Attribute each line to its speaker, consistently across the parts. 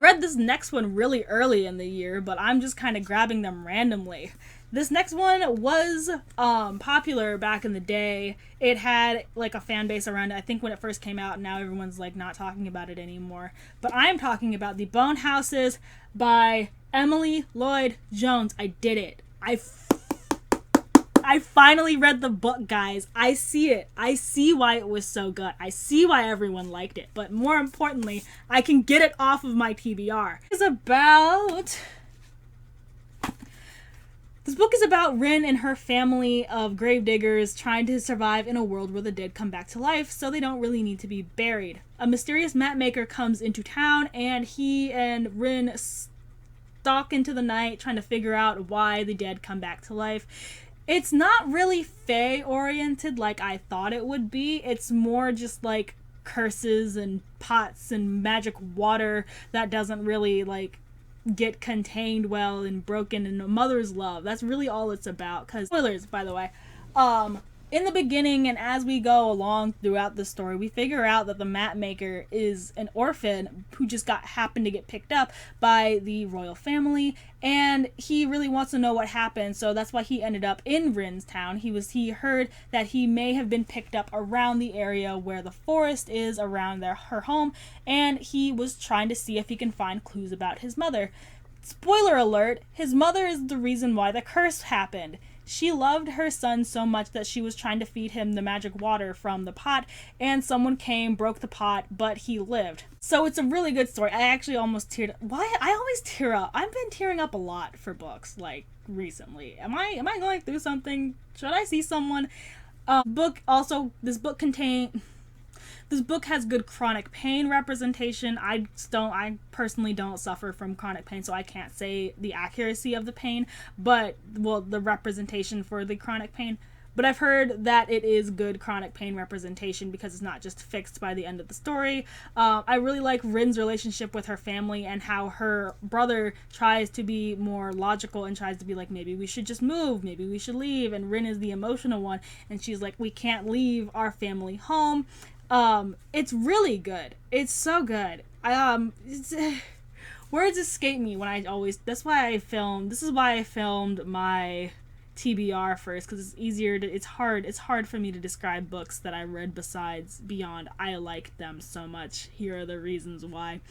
Speaker 1: read this next one really early in the year, but I'm just kind of grabbing them randomly. This next one was popular back in the day. It had like a fan base around it, I think, when it first came out, and now everyone's like not talking about it anymore. But I'm talking about The Bone Houses by Emily Lloyd Jones. I did it. I finally read the book, guys. I see it. I see why it was so good. I see why everyone liked it. But more importantly, I can get it off of my TBR. This book is about Rin and her family of gravediggers trying to survive in a world where the dead come back to life, so they don't really need to be buried. A mysterious mapmaker comes into town, and he and Rin stalk into the night trying to figure out why the dead come back to life. It's not really fae-oriented like I thought it would be. It's more just like curses and pots and magic water that doesn't really like get contained well and broken, and a mother's love. That's really all it's about. Because spoilers, by the way, in the beginning and as we go along throughout the story, we figure out that the map maker is an orphan who just happened to get picked up by the royal family, and he really wants to know what happened. So that's why he ended up in Rin's town. He heard that he may have been picked up around the area where the forest is around her home, and he was trying to see if he can find clues about his mother. Spoiler alert, his mother is the reason why the curse happened. She loved her son so much that she was trying to feed him the magic water from the pot, and someone came, broke the pot, but he lived. So it's a really good story. I actually almost teared up. Why? I always tear up. I've been tearing up a lot for books, like, recently. Am I going through something? Should I see someone? This book has good chronic pain representation. I personally don't suffer from chronic pain, so I can't say the accuracy of the pain, but, well, the representation for the chronic pain. But I've heard that it is good chronic pain representation because it's not just fixed by the end of the story. I really like Rin's relationship with her family and how her brother tries to be more logical and tries to be like, maybe we should just move, maybe we should leave, and Rin is the emotional one, and she's like, we can't leave our family home. It's really good. It's so good. Words escape me when this is why I filmed my TBR first, because it's easier it's hard for me to describe books that I read beyond I like them so much. Here are the reasons why.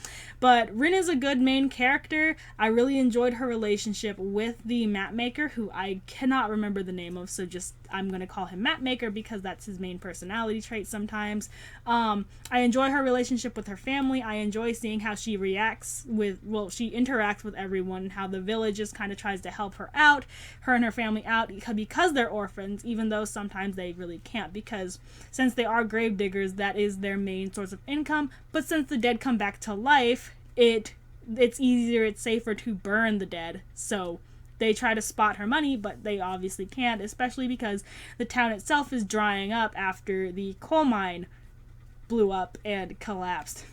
Speaker 1: But Rin is a good main character. I really enjoyed her relationship with the mapmaker, who I cannot remember the name of, so I'm going to call him Mapmaker because that's his main personality trait sometimes. I enjoy her relationship with her family. I enjoy seeing how she interacts with everyone, how the village just kind of tries to help her and her family out, because they're orphans, even though sometimes they really can't, because since they are gravediggers, that is their main source of income. But since the dead come back to life, it's safer to burn the dead, so they try to spot her money, but they obviously can't, especially because the town itself is drying up after the coal mine blew up and collapsed.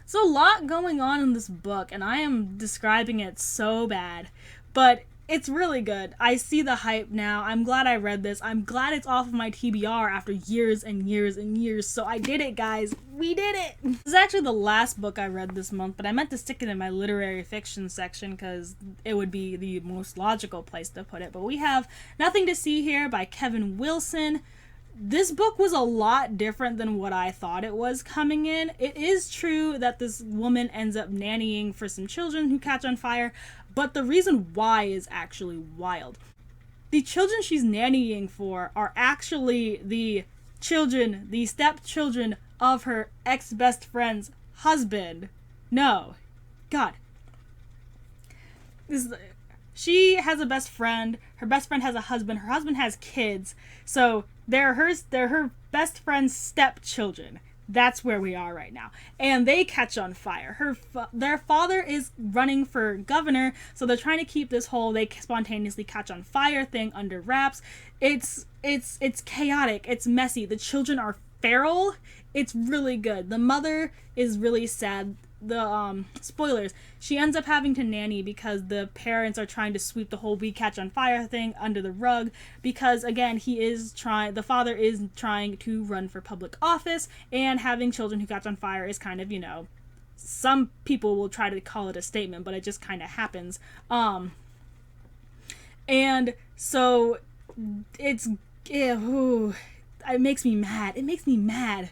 Speaker 1: So a lot going on in this book, and I am describing it so bad, but it's really good. I see the hype now. I'm glad I read this. I'm glad it's off of my TBR after years and years and years. So I did it, guys. We did it! This is actually the last book I read this month, but I meant to stick it in my literary fiction section because it would be the most logical place to put it. But we have Nothing to See Here by Kevin Wilson. This book was a lot different than what I thought it was coming in. It is true that this woman ends up nannying for some children who catch on fire, but the reason why is actually wild. The children she's nannying for are actually the stepchildren of her ex-best friend's husband. No. God. She has a best friend. Her best friend has a husband. Her husband has kids. So they're her best friend's stepchildren. That's where we are right now. And they catch on fire. Their father is running for governor, so they're trying to keep this whole they spontaneously catch on fire thing under wraps. It's chaotic. It's messy. The children are feral. It's really good. The mother is really sad. Spoilers, she ends up having to nanny because the parents are trying to sweep the whole we catch on fire thing under the rug, because again the father is trying to run for public office, and having children who catch on fire is kind of, some people will try to call it a statement, but it just kind of happens. And so it makes me mad. It makes me mad.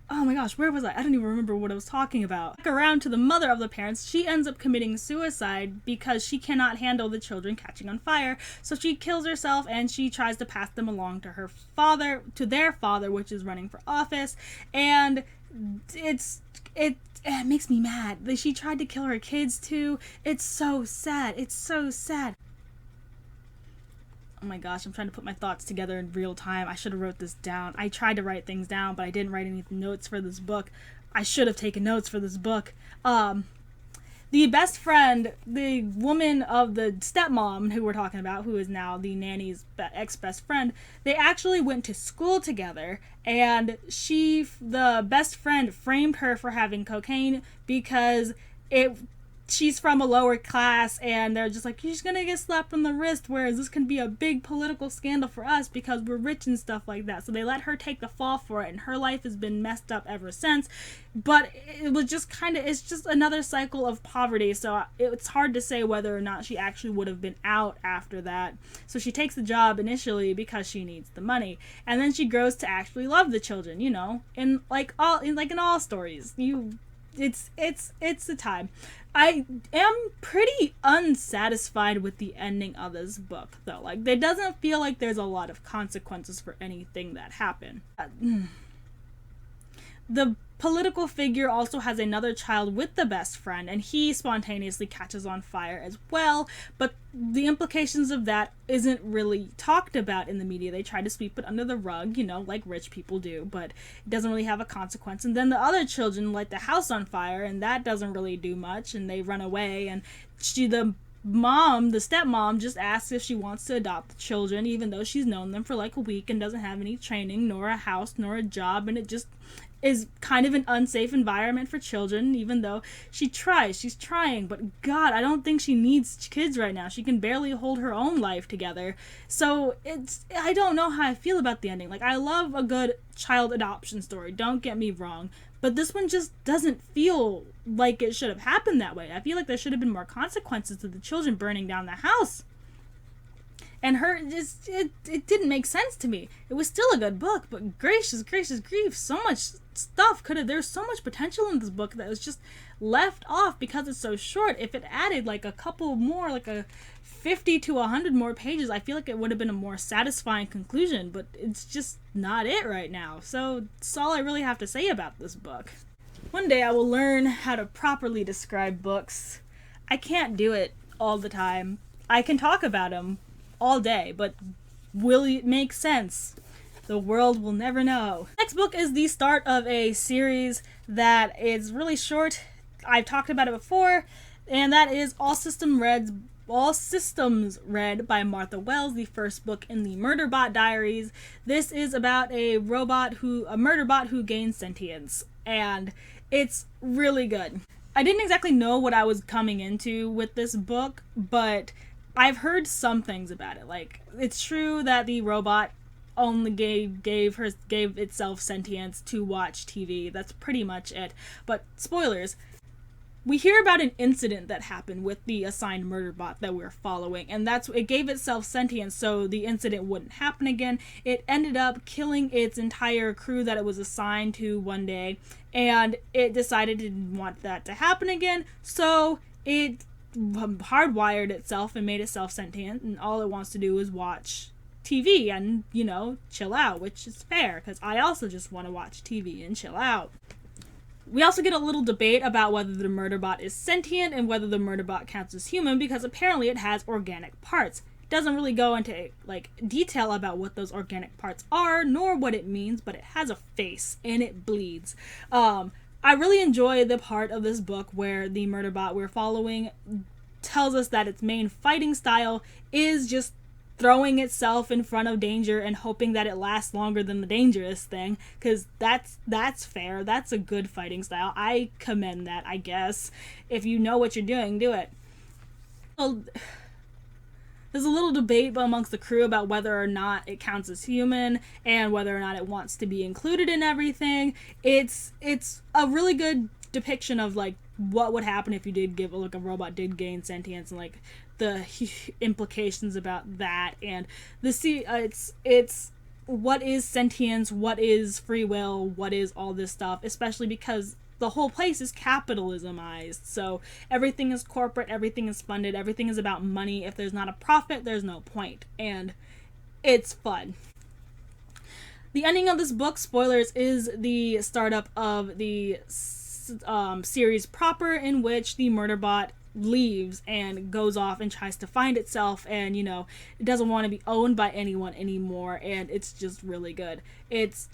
Speaker 1: Oh my gosh, where was I? I don't even remember what I was talking about. Back around to the mother of the parents, she ends up committing suicide because she cannot handle the children catching on fire. So she kills herself and she tries to pass them along to her father, to their father, which is running for office. And it makes me mad. She tried to kill her kids too. It's so sad. It's so sad. Oh my gosh, I'm trying to put my thoughts together in real time. I should have wrote this down. I tried to write things down, but I didn't write any notes for this book. I should have taken notes for this book. The best friend, the woman of the stepmom who we're talking about, who is now the nanny's ex-best friend, they actually went to school together, and the best friend framed her for having cocaine because she's from a lower class, and they're just like, she's gonna get slapped on the wrist, whereas this can be a big political scandal for us because we're rich and stuff like that. So they let her take the fall for it, and her life has been messed up ever since. But it was just it's just another cycle of poverty, so it's hard to say whether or not she actually would have been out after that. So she takes the job initially because she needs the money, and then she grows to actually love the children, in all stories. It's the time. I am pretty unsatisfied with the ending of this book, though. Like, it doesn't feel like there's a lot of consequences for anything that happened. The political figure also has another child with the best friend, and he spontaneously catches on fire as well, but the implications of that isn't really talked about in the media. They try to sweep it under the rug, like rich people do, but it doesn't really have a consequence. And then the other children light the house on fire, and that doesn't really do much, and they run away, and the stepmom just asks if she wants to adopt the children, even though she's known them for like a week and doesn't have any training, nor a house, nor a job, and it just is kind of an unsafe environment for children, even though she's trying, but God, I don't think she needs kids right now. She can barely hold her own life together. So I don't know how I feel about the ending. Like, I love a good child adoption story, don't get me wrong, but this one just doesn't feel like it should have happened that way. I feel like there should have been more consequences to the children burning down the house. And it didn't make sense to me. It was still a good book, but gracious grief, so much stuff there's so much potential in this book that was just left off because it's so short. If it added like a couple more, like a 50 to 100 more pages, I feel like it would have been a more satisfying conclusion, but it's just not it right now. So that's all I really have to say about this book. One day I will learn how to properly describe books. I can't do it all the time. I can talk about them all day, but will it make sense? The world will never know. Next book is the start of a series that is really short. I've talked about it before, and that is All Systems Red by Martha Wells, the first book in the Murderbot Diaries. This is about a murderbot who gains sentience, and it's really good. I didn't exactly know what I was coming into with this book, but I've heard some things about it. Like, it's true that the robot only gave itself sentience to watch TV. That's pretty much it. But spoilers. We hear about an incident that happened with the assigned murderbot that we're following, and it gave itself sentience so the incident wouldn't happen again. It ended up killing its entire crew that it was assigned to one day, and it decided it didn't want that to happen again, so it hardwired itself and made itself sentient, and all it wants to do is watch TV and, chill out, which is fair, because I also just want to watch TV and chill out. We also get a little debate about whether the murderbot is sentient and whether the murderbot counts as human, because apparently it has organic parts. It doesn't really go into detail about what those organic parts are, nor what it means, but it has a face and it bleeds. I really enjoy the part of this book where the murderbot we're following tells us that its main fighting style is just throwing itself in front of danger and hoping that it lasts longer than the dangerous thing, because that's fair. That's a good fighting style. I commend that, I guess. If you know what you're doing, do it. Well, there's a little debate amongst the crew about whether or not it counts as human and whether or not it wants to be included in everything. It's a really good depiction of like what would happen if you did give like a robot did gain sentience, and like the implications about that, and it's what is sentience, what is free will, what is all this stuff, especially because the whole place is capitalismized. So everything is corporate, everything is funded, everything is about money. If there's not a profit, there's no point. And it's fun. The ending of this book, spoilers, is the startup of the series proper, in which the Murderbot leaves and goes off and tries to find itself, and it doesn't want to be owned by anyone anymore, and it's just really good.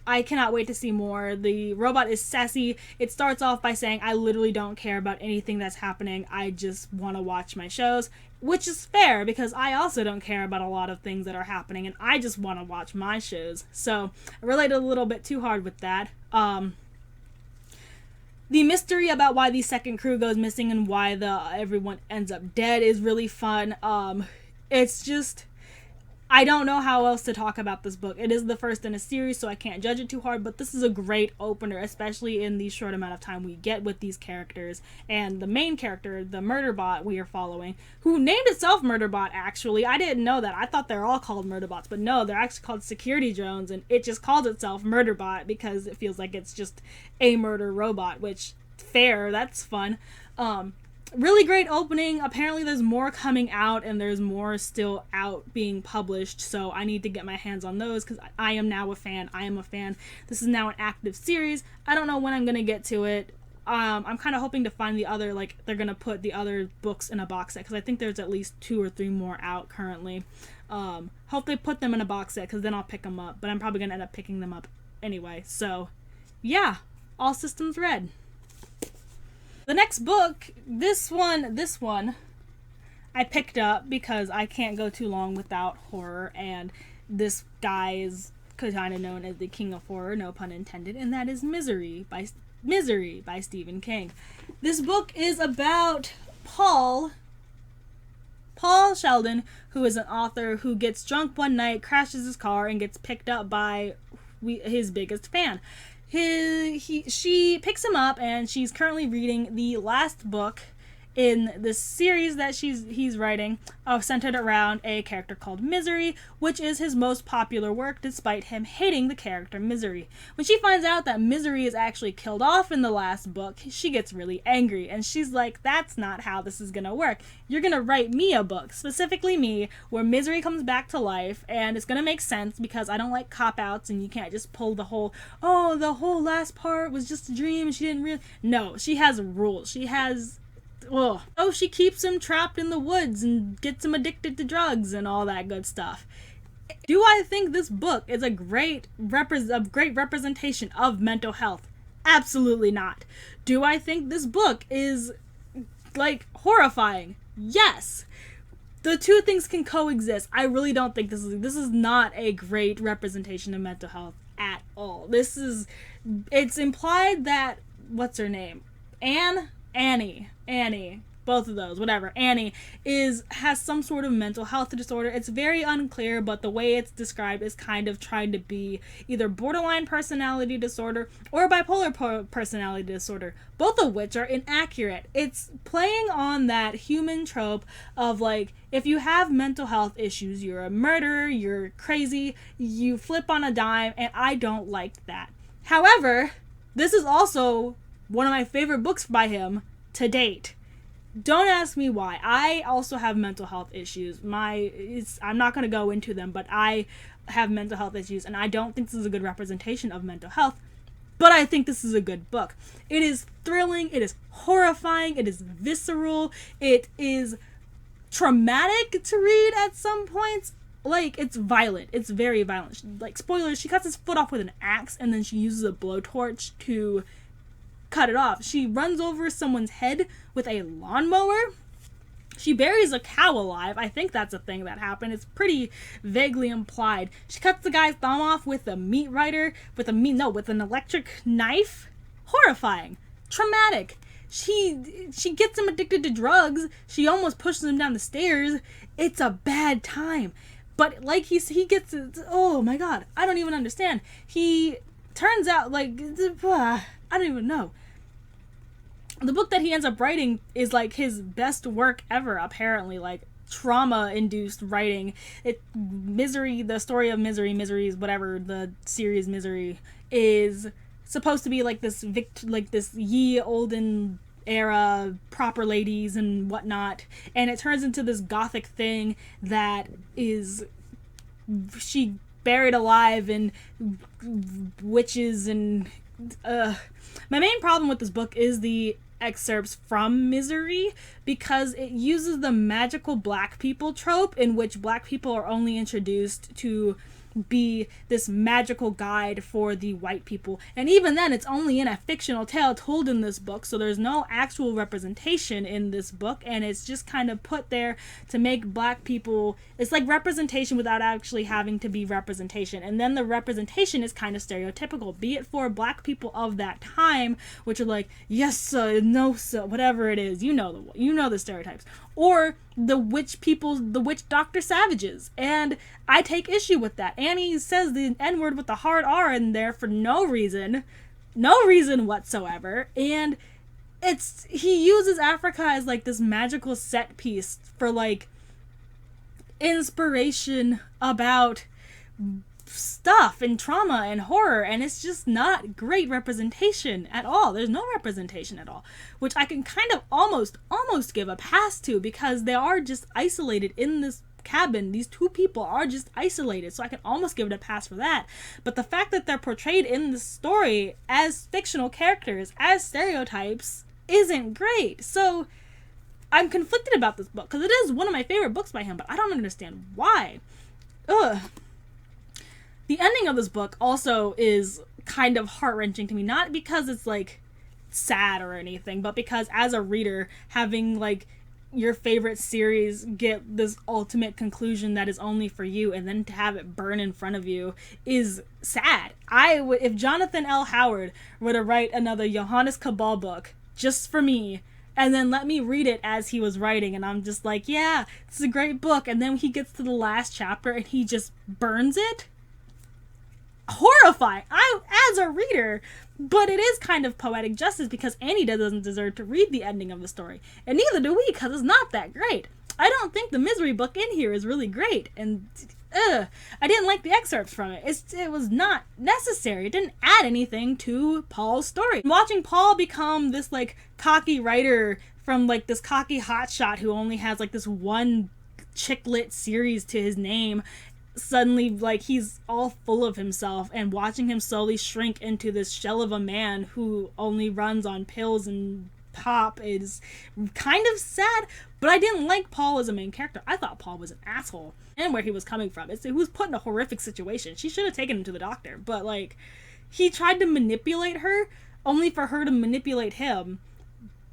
Speaker 1: I cannot wait to see more. The robot is sassy. It starts off by saying, I literally don't care about anything that's happening, I just want to watch my shows, which is fair because I also don't care about a lot of things that are happening, and I just want to watch my shows. So I related a little bit too hard with that. The mystery about why the second crew goes missing and why everyone ends up dead is really fun. It's just, I don't know how else to talk about this book. It is the first in a series, so I can't judge it too hard, but this is a great opener, especially in the short amount of time we get with these characters. And the main character, the Murderbot we are following, who named itself Murderbot, actually. I didn't know that. I thought they're all called Murderbots, but no, they're actually called security drones, and it just calls itself Murderbot because it feels like it's just a murder robot, which, fair, that's fun. Really great opening. Apparently there's more coming out, and there's more still out being published, so I need to get my hands on those because I am now a fan. I am a fan. This is now an active series. I don't know when I'm gonna get to it. I'm kind of hoping to find the other, like, they're gonna put the other books in a box set, because I think there's at least 2 or 3 more out currently. Hope they put them in a box set, because then I'll pick them up, but I'm probably gonna end up picking them up anyway. So yeah, all systems red. The next book, this one, I picked up because I can't go too long without horror, and this guy is kind of known as the king of horror, no pun intended, and that is Misery by Stephen King. This book is about Paul Sheldon, who is an author who gets drunk one night, crashes his car, and gets picked up by his biggest fan. She picks him up, and she's currently reading the last book in this series that he's writing, centered around a character called Misery, which is his most popular work, despite him hating the character Misery. When she finds out that Misery is actually killed off in the last book, she gets really angry, and she's like, that's not how this is gonna work. You're gonna write me a book, specifically me, where Misery comes back to life, and it's gonna make sense because I don't like cop-outs, and you can't just pull the whole last part was just a dream, and she didn't really... No, she has rules. She has... Oh, she keeps him trapped in the woods and gets him addicted to drugs and all that good stuff. Do I think this book is a great representation of mental health? Absolutely not. Do I think this book is, like, horrifying? Yes. The two things can coexist. I really don't think this is not a great representation of mental health at all. It's implied that, what's her name? Annie, both of those, whatever. Annie has some sort of mental health disorder. It's very unclear, but the way it's described is kind of trying to be either borderline personality disorder or bipolar personality disorder, both of which are inaccurate. It's playing on that human trope of, like, if you have mental health issues, you're a murderer, you're crazy, you flip on a dime, and I don't like that. However, this is also one of my favorite books by him to date. Don't ask me why. I also have mental health issues. I'm not going to go into them, but I have mental health issues, and I don't think this is a good representation of mental health, but I think this is a good book. It is thrilling, it is horrifying, it is visceral, it is traumatic to read at some points. Like, it's violent. It's very violent. Like, spoilers, she cuts his foot off with an axe, and then she uses a blowtorch to cut it off. She runs over someone's head with a lawnmower. She buries a cow alive. I think that's a thing that happened. It's pretty vaguely implied. She cuts the guy's thumb off with a meat grinder, with an electric knife. Horrifying. Traumatic. She gets him addicted to drugs. She almost pushes him down the stairs. It's a bad time. But, like, he gets... Oh, my God. I don't even understand. He turns out, like... I don't even know. the book that he ends up writing is like his best work ever, apparently. Like, trauma-induced writing. Misery, the story of Misery is whatever, the series Misery, is supposed to be like this ye olden era proper ladies and whatnot, and it turns into this gothic thing that is she buried alive and witches and my main problem with this book is the excerpts from Misery, because it uses the magical black people trope in which black people are only introduced to be this magical guide for the white people, and even then it's only in a fictional tale told in this book, so there's no actual representation in this book, and it's just kind of put there to make black people, it's like representation without actually having to be representation. And then the representation is kind of stereotypical, be it for black people of that time, which are like, yes sir, no sir, whatever it is, you know the stereotypes, or the witch Dr. Savages. And I take issue with that. Annie says the N-word with the hard R in there for no reason whatsoever, and he uses Africa as like this magical set piece for like inspiration about stuff and trauma and horror, and it's just not great representation at all. There's no representation at all, which I can kind of almost give a pass to, because they are just isolated in this cabin. These two people are just isolated, so I can almost give it a pass for that. But the fact that they're portrayed in the story as fictional characters, as stereotypes, isn't great. So I'm conflicted about this book, because it is one of my favorite books by him, but I don't understand why. The ending of this book also is kind of heart-wrenching to me, not because it's like sad or anything, but because as a reader, having like your favorite series get this ultimate conclusion that is only for you, and then to have it burn in front of you is sad. If Jonathan L. Howard were to write another Johannes Cabal book just for me, and then let me read it as he was writing, and I'm just like, yeah, this is a great book, and then he gets to the last chapter and he just burns it, horrifying as a reader. But it is kind of poetic justice, because Annie doesn't deserve to read the ending of the story, and neither do we, because it's not that great. I don't think the Misery book in here is really great, and I didn't like the excerpts from it. It was not necessary. It didn't add anything to Paul's story. Watching Paul become this like cocky writer from like this cocky hotshot who only has like this one chick lit series to his name, suddenly like he's all full of himself, and watching him slowly shrink into this shell of a man who only runs on pills and pop is kind of sad. But I didn't like Paul as a main character. I thought Paul was an asshole, and where he was coming from. He was put in a horrific situation. She should have taken him to the doctor, but like he tried to manipulate her only for her to manipulate him,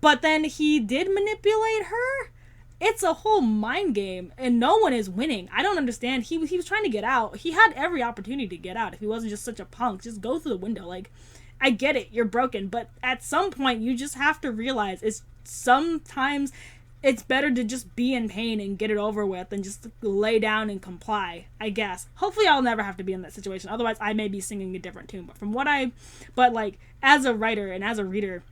Speaker 1: but then he did manipulate her. It's a whole mind game, and no one is winning. I don't understand. He was trying to get out. He had every opportunity to get out if he wasn't just such a punk. Just go through the window. Like, I get it, you're broken, but at some point you just have to realize sometimes it's better to just be in pain and get it over with than just lay down and comply, I guess. Hopefully I'll never have to be in that situation. Otherwise I may be singing a different tune. But like as a writer and as a reader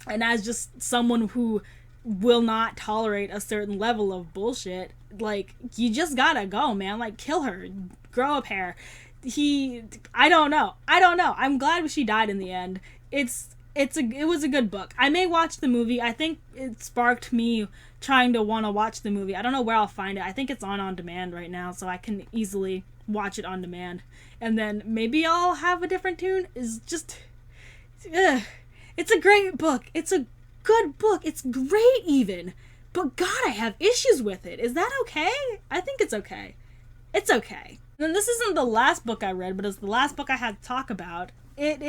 Speaker 1: and as just someone who will not tolerate a certain level of bullshit, like, you just gotta go, man. Like, kill her, grow a pair. I don't know. I'm glad she died in the end. It was a good book. I may watch the movie. I think it sparked me trying to want to watch the movie. I don't know where I'll find it. I think it's on demand right now, so I can easily watch it on demand. And then maybe I'll have a different tune. It's a great book. It's a good book. It's great even. But God, I have issues with it. Is that okay? I think it's okay. It's okay. And this isn't the last book I read, but it's the last book I had to talk about. It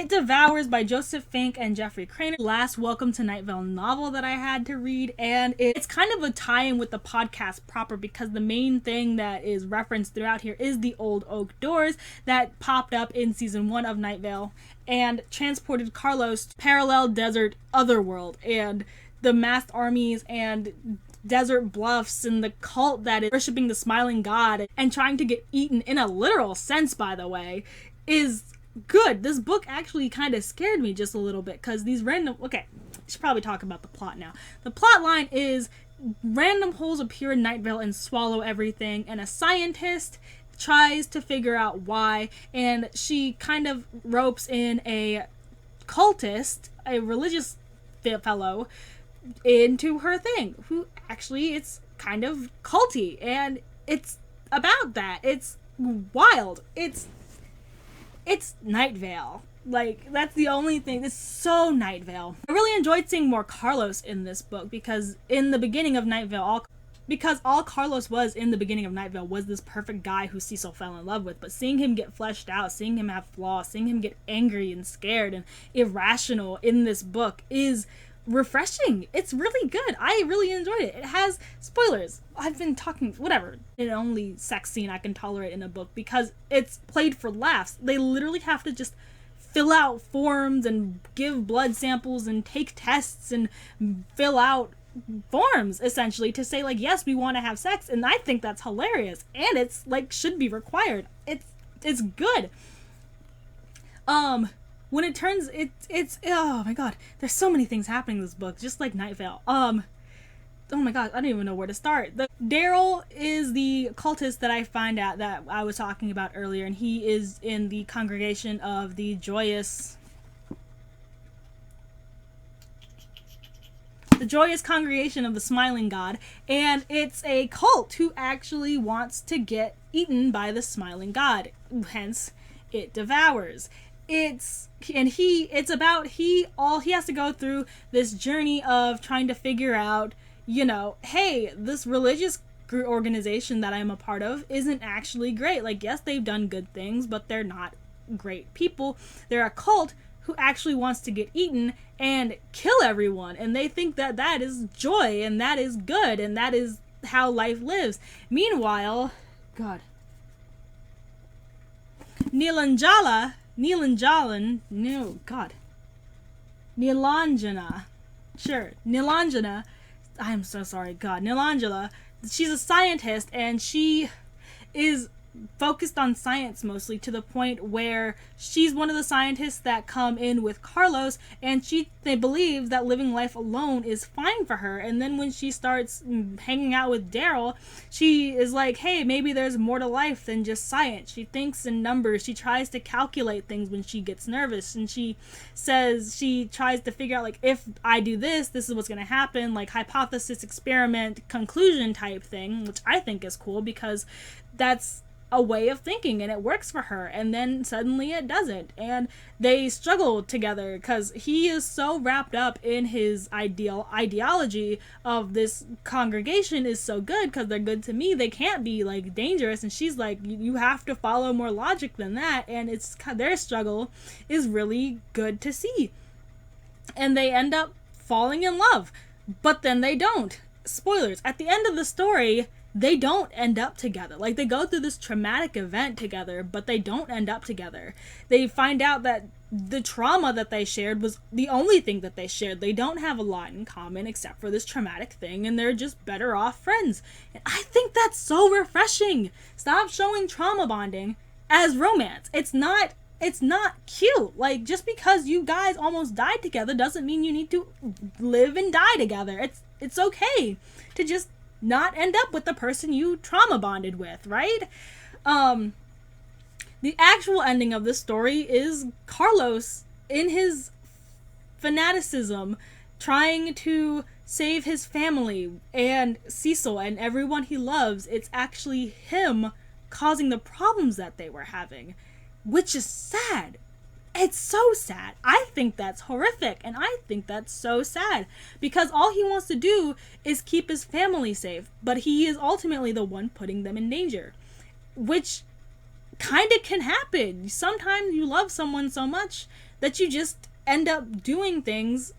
Speaker 1: Devours by Joseph Fink and Jeffrey Cranor. Last Welcome to Night Vale novel that I had to read, and it's kind of a tie-in with the podcast proper, because the main thing that is referenced throughout here is the old oak doors that popped up in season 1 of Night Vale and transported Carlos to parallel desert otherworld, and the masked armies and desert bluffs and the cult that is worshipping the smiling god and trying to get eaten, in a literal sense by the way, is good. This book actually kind of scared me just a little bit, because these random, okay, I should probably talk about the plot now. The plot line is random holes appear in Night Vale and swallow everything, and a scientist tries to figure out why, and she kind of ropes in a cultist, a religious fellow, into her thing, who actually, it's kind of culty, and it's about that. It's wild. It's Night Vale. Like, that's the only thing. It's so Night Vale. I really enjoyed seeing more Carlos in this book, because in the beginning of Night Vale, all Carlos was in the beginning of Night Vale was this perfect guy who Cecil fell in love with. But seeing him get fleshed out, seeing him have flaws, seeing him get angry and scared and irrational in this book is refreshing. It's really good. I really enjoyed it. It has spoilers. I've been talking, whatever. The only sex scene I can tolerate in a book, because it's played for laughs. They literally have to just fill out forms and give blood samples and take tests and fill out forms, essentially, to say, like, yes, we want to have sex. And I think that's hilarious, and it's like should be required. It's good. When it turns, it's oh my god, there's so many things happening in this book, just like Night Vale. Oh my god, I don't even know where to start. Daryl is the cultist that I find out that I was talking about earlier, and he is in the congregation of the joyous congregation of the Smiling God, and it's a cult who actually wants to get eaten by the Smiling God, hence it devours. He has to go through this journey of trying to figure out, hey, this religious organization that I'm a part of isn't actually great. Like, yes, they've done good things, but they're not great people. They're a cult who actually wants to get eaten and kill everyone, and they think that that is joy, and that is good, and that is how life lives. Meanwhile, God, Nilanjana, I'm so sorry, God, Nilangela, she's a scientist, and she is focused on science mostly, to the point where she's one of the scientists that come in with Carlos, and they believe that living life alone is fine for her. And then when she starts hanging out with Daryl, she is like, hey, maybe there's more to life than just science. She thinks in numbers. She tries to calculate things when she gets nervous, and she says she tries to figure out, like, if I do this is what's going to happen, like hypothesis, experiment, conclusion type thing, which I think is cool, because that's a way of thinking, and it works for her. And then suddenly it doesn't, and they struggle together, because he is so wrapped up in his ideology of this congregation is so good because they're good to me, they can't be like dangerous. And she's like, you have to follow more logic than that. And it's their struggle is really good to see, and they end up falling in love, but then they don't. Spoilers, at the end of the story, they don't end up together. Like, they go through this traumatic event together, but they don't end up together. They find out that the trauma that they shared was the only thing that they shared. They don't have a lot in common except for this traumatic thing, and they're just better off friends. And I think that's so refreshing. Stop showing trauma bonding as romance. It's not cute. Like, just because you guys almost died together doesn't mean you need to live and die together. It's okay to just not end up with the person you trauma bonded with, right? The actual ending of this story is Carlos, in his fanaticism, trying to save his family and Cecil and everyone he loves. It's actually him causing the problems that they were having, which is sad. It's so sad. I think that's horrific, and I think that's so sad, because all he wants to do is keep his family safe, but he is ultimately the one putting them in danger, which kind of can happen. Sometimes you love someone so much that you just end up doing things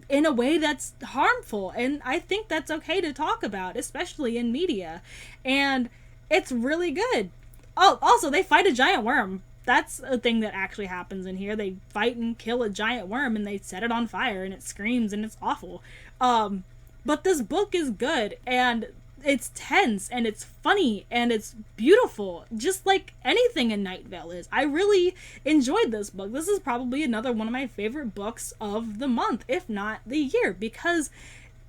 Speaker 1: in a way that's harmful, and I think that's okay to talk about, especially in media, and it's really good. Oh, also, they fight a giant worm. That's a thing that actually happens in here. They fight and kill a giant worm, and they set it on fire, and it screams, and it's awful. But this book is good, and it's tense and it's funny and it's beautiful, just like anything in Night Vale is. I really enjoyed this book. This is probably another one of my favorite books of the month, if not the year, because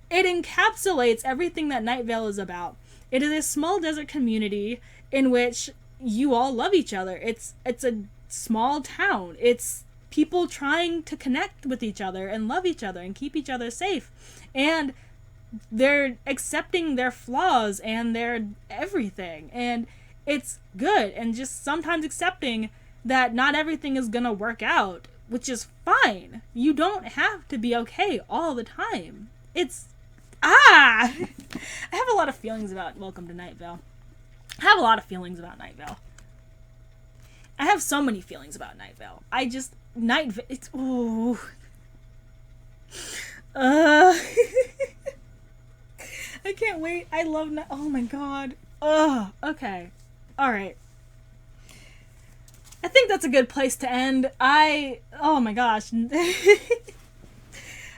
Speaker 1: it encapsulates everything that Night Vale is about. It is a small desert community in which you all love each other. It's a small town. It's people trying to connect with each other and love each other and keep each other safe. And they're accepting their flaws and their everything. And it's good. And just sometimes accepting that not everything is gonna work out, which is fine. You don't have to be okay all the time. I have a lot of feelings about Welcome to Night Vale. I have a lot of feelings about Night Vale. I have so many feelings about Night Vale. It's, ooh. I can't wait. I love oh my god. Okay. Alright. I think that's a good place to end. Oh my gosh.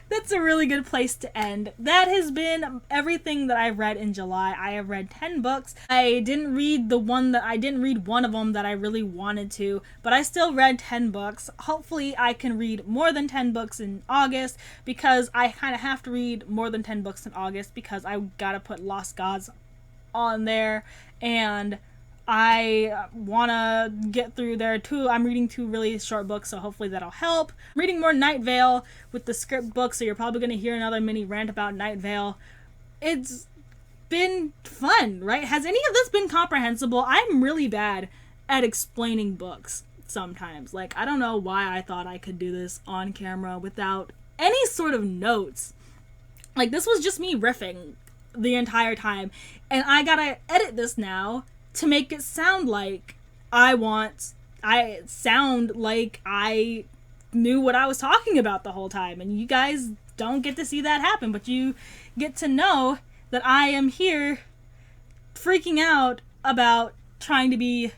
Speaker 1: That's a really good place to end. That has been everything that I've read in July. I have read 10 books. I didn't read one of them that I really wanted to, but I still read 10 books. Hopefully I can read more than 10 books in August, because I kind of have to read more than 10 books in August because I gotta put Lost Gods on there, and I want to get through there too. I'm reading 2 really short books, so hopefully that'll help. I'm reading more Night Vale with the script book, so you're probably going to hear another mini rant about Night Vale. It's been fun, right? Has any of this been comprehensible? I'm really bad at explaining books sometimes. Like, I don't know why I thought I could do this on camera without any sort of notes. Like, this was just me riffing the entire time, and I gotta edit this now to make it sound like I sound like I knew what I was talking about the whole time. And you guys don't get to see that happen, but you get to know that I am here freaking out about trying to be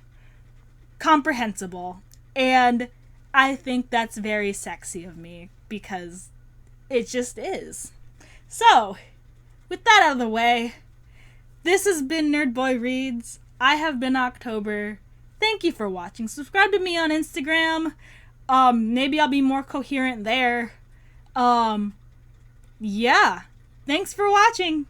Speaker 1: comprehensible. And I think that's very sexy of me, because it just is. So, with that out of the way, this has been Nerd Boy Reads. I have been October. Thank you for watching. Subscribe to me on Instagram. Maybe I'll be more coherent there. Yeah. Thanks for watching.